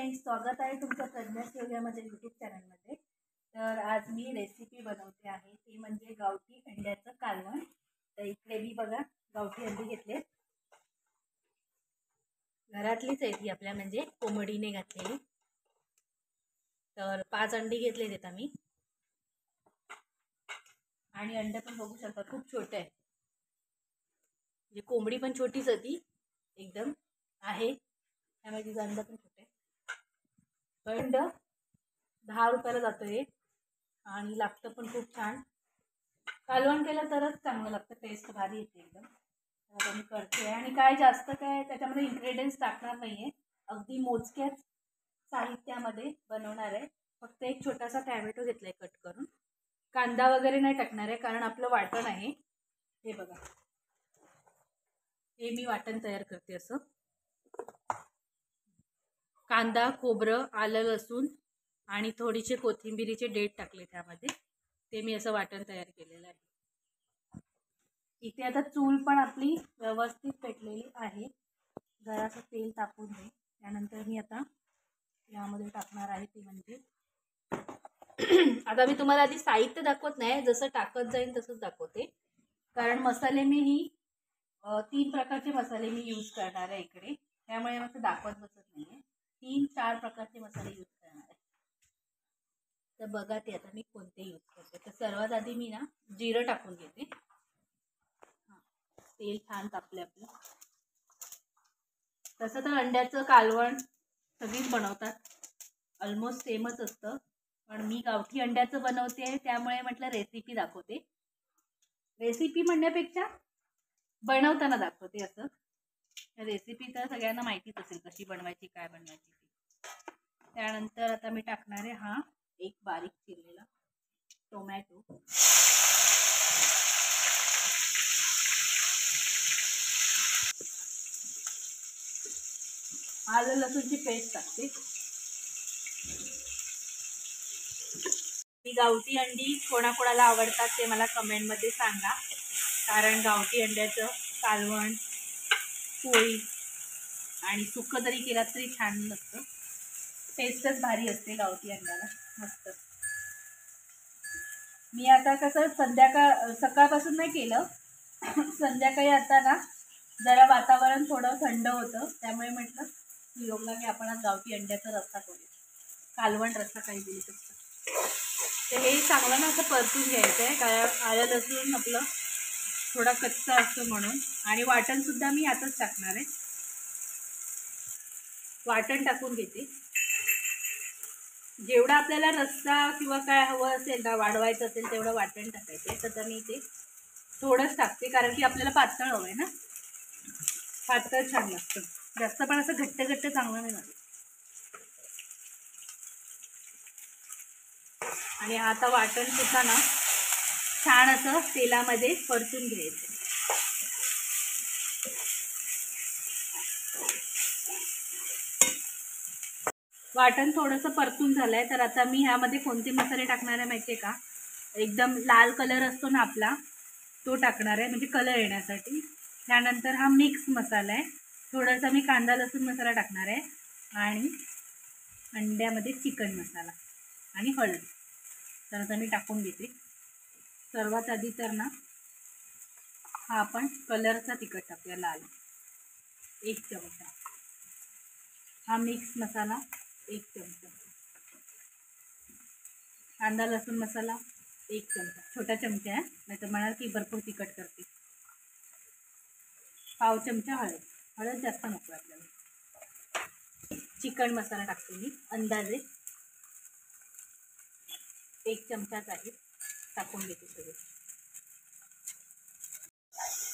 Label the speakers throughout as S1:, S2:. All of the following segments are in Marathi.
S1: फ्रेंड्स, स्वागत आहे तुमचं प्रज्ञास योगा माझ्या यूट्यूब चॅनलमध्ये। तर आज मी रेसिपी बनवते आहे ती म्हणजे गावठी अंड्याचं कालवण। तर इकडे मी बघा गावठी अंडी घेतले, घरातलीच आहे ती आपल्या म्हणजे कोंबडीने घातलेली। तर 5 अंडी घेतले आहेत आम्ही आणि अंडे पण बघू शकता खूप छोटे आहे, म्हणजे कोंबडी पण छोटीच होती एकदम आहे, त्यामुळे तिचं अंड पण छोटे। अंड 10 रुपयाला जातं हे आणि लागतं पण खूप छान। कालवण केलं तरच चांगलं लागतं, टेस्ट भारी येते एकदम। आता मी करते आणि काय जास्त काय त्याच्यामध्ये इन्ग्रेडियंट्स टाकणार नाहीये, अगदी मोजक्याच साहित्यामध्ये बनवणार आहे। फक्त एक छोटासा टॅमॅटो घेतलाय कट करून, कांदा वगैरे नाही टाकणार आहे कारण आपलं वाटण आहे। हे बघा, हे मी वाटण तयार करते असं। कांदा, खोबरं, आलं, लसूण आणि थोडीशी कोथिंबीरीचे देठ टाकले त्यामध्ये, ते मी असं वाटण तयार केलेलं आहे। इथे आता चूल पण आपली व्यवस्थित पेटलेली आहे, जरासं तेल टाकून दे। त्यानंतर मी आता यामध्ये टाकणार आहे ती म्हणजे आता मी तुम्हाला आधी साहित्य दाखवत नाही, जसं टाकत जाईल तसंच दाखवते। कारण मसाले मी 3 प्रकारचे मसाले मी यूज करणार आहे इकडे, त्यामुळे मला दाखवत बसत नाहीये। 3-4 प्रकारचे मसाले यूज करणार आहे। तर बघा ते आता मी कोणते यूज करते। तर सर्वात आधी मी जिरं टाकून घेते। तेल छान तापले आपलं। तसं तर अंड्याचं कालवण सगळीच बनवतात, ऑलमोस्ट सेमच असतं, पण मी गावठी अंड्याचं बनवते त्यामुळे म्हटलं रेसिपी दाखवते। रेसिपी म्हणण्यापेक्षा बनवताना दाखवते असं। रेसिपी तर सगळ्यांना माहितीच असेल कशी बनवायची, काय बनवायची ती। त्यानंतर आता मी टाकणार आहे हा एक बारीक चिरलेला टोमॅटो, आलं लसूणची पेस्ट टाकते। ही गावठी अंडी कोणाकोणाला आवडतात ते मला कमेंटमध्ये सांगा, कारण गावठी अंड्याचं कालवण, पोळी आणि सुक्क जरी केला तरी छान लागतं, टेस्टच भारी असते गावठी अंड्याला, मस्त। मी आता कसं सकाळपासून नाही केलं, संध्याकाळी आता जरा वातावरण थोडं थंड होतं, त्यामुळे म्हटलं व्हिडिओला की आपण आज गावठी अंड्याचा रस्सा करूया, कालवण रस्सा काही दिली तसं। तर हे चांगलं असं परतून घ्यायचं आहे, कारण आलं लसूण आपलं थोडा कच्चा असतो म्हणून। आणि वाटण सुद्धा मी आताच टाकणार आहे, वाटण टाकून घेते। जेवढा आपल्याला रस्सा किंवा काय हवं असेल वाढवायचं असेल तेवढं वाटण टाकायचं। तर मी ते थोडंच टाकते, कारण की आपल्याला पातळ हवं आहे ना, पातळ छान लागतं, जास्त पण असं घट्ट घट्ट चांगलं नाही लागत। आणि आता वाटण सुद्धा छान असं तेलामध्ये परतून घ्यायचं। वाटण थोडंसं परतून झालंय, तर आता मी ह्यामध्ये कोणते मसाले टाकणार आहे माहिती आहे का? एकदम लाल कलर असतो ना आपला, तो टाकणार आहे म्हणजे कलर येण्यासाठी। त्यानंतर हा मिक्स मसाला आहे, थोडासा मी कांदा लसूण मसाला टाकणार आहे, आणि अंड्यामध्ये चिकन मसाला आणि हळद। तर आता मी टाकून घेते। सर्वात आधी तर हा आपण कलरचा तिखट टाकूया, लाल 1 चमचा, हा मिक्स मसाला 1 चमचा, कांदा लसूण मसाला 1 चमचा, छोटा चमचा आहे, नाही तर म्हणाल की भरपूर तिखट करते। पाव चमचा हळद, हळद जास्त नको आपल्याला। चिकन मसाला टाकते मी अंदाजे 1 चमचाच आहे, टाकून घेते सगळे।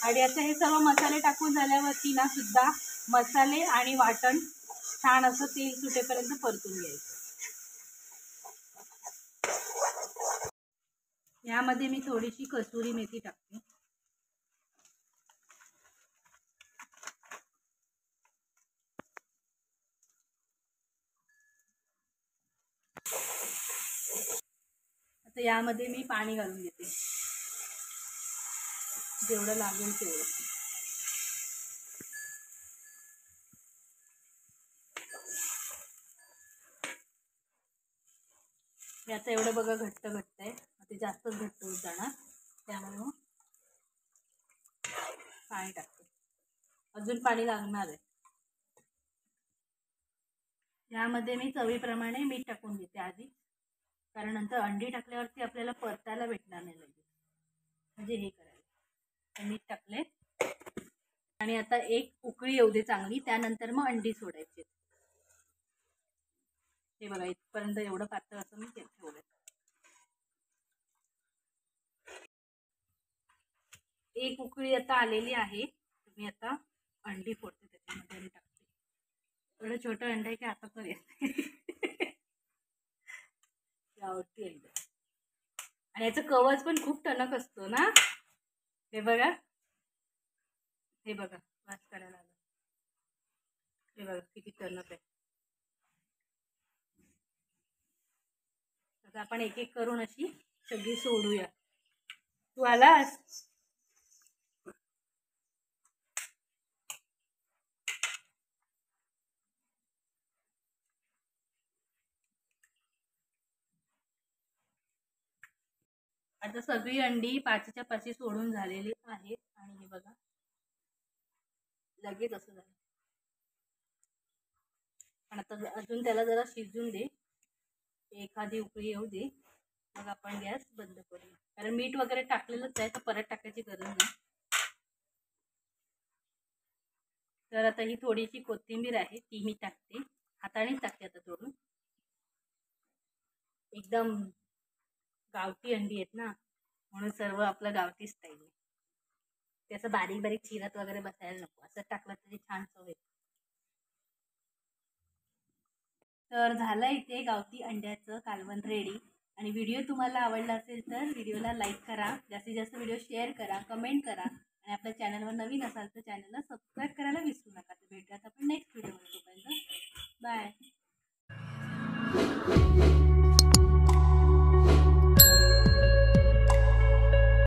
S1: आणि आता हे सर्व मसाले टाकून झाल्यावरती सुद्धा मसाले आणि वाटण छान असं तेल सुटेपर्यंत परतून घ्यायचं। यामध्ये मी थोडीशी कसुरी मेथी टाकते, आता यामध्ये मी पाणी घालून घेते, जेवढं लागेल तेवढं। हे आता एवढं बघा घट्ट घट्ट आहे, ते जास्तच घट्ट होत जाणार, त्यामुळे मग पाणी टाकते. अजून पाणी लागणार आहे. यामध्ये मी चवीप्रमाणे मीठ टाकून घेते आधी, कारण नंतर अंडी टाकल्यावरती आपल्याला परतायला भेटणार नाही लगेच, म्हणजे हे करायला. मीठ टाकले आणि आता एक उकळी येऊ दे चांगली, त्यानंतर मग अंडी सोडायची. हे बघा इथपर्यंत एवढं पातळ असं मी ठेवलं. एक उकळी आता आलेली आहे, मी आता अंडी फोडते त्याच्यामध्ये आणि टाकते. एवढं छोटं अंड आहे की आता पण येते. गावठी अंड, आणि याचं कवच पण खूप टणक असतो ना. हे बघा, हे बघा वास करायला आला, हे बघा किती टणक आहे. आता आपण एक एक करून अशी सगळी सोडूया. तू आलास? आता सगळी अंडी पाचीच्या पाची सोडून झालेली आहेत, आणि हे बघा लगेच असं झालं. पण आता अजून त्याला जरा शिजून दे, एखादी उकळी येऊ दे, मग आपण गॅस बंद करूया. कारण मीठ वगैरे टाकलेलंच आहे, तर परत टाकायची गरज नाही. तर आता ही थोडीशी कोथिंबीर आहे ती मी टाकते, हातानेच टाकते आता तोडून. एकदम गावठी अंडी आहेत ना, म्हणून सर्व आपलं गावठी स्टाईल आहे. त्याचं बारीक बारीक चिरत वगैरे बसायला नको, असं टाकलं तरी छान चव येते. तर झालं इथे गावठी अंड्याचं कालवण रेडी. आणि व्हिडिओ तुम्हाला आवडला असेल तर व्हिडिओला लाईक करा, जास्तीत जास्त व्हिडिओ शेअर करा, कमेंट करा, आणि आपल्या चॅनलवर नवीन असाल तर चॅनलला सबस्क्राईब करायला विसरू नका. तर भेटूयात आपण नेक्स्ट व्हिडिओमध्ये. तोपर्यंत बाय.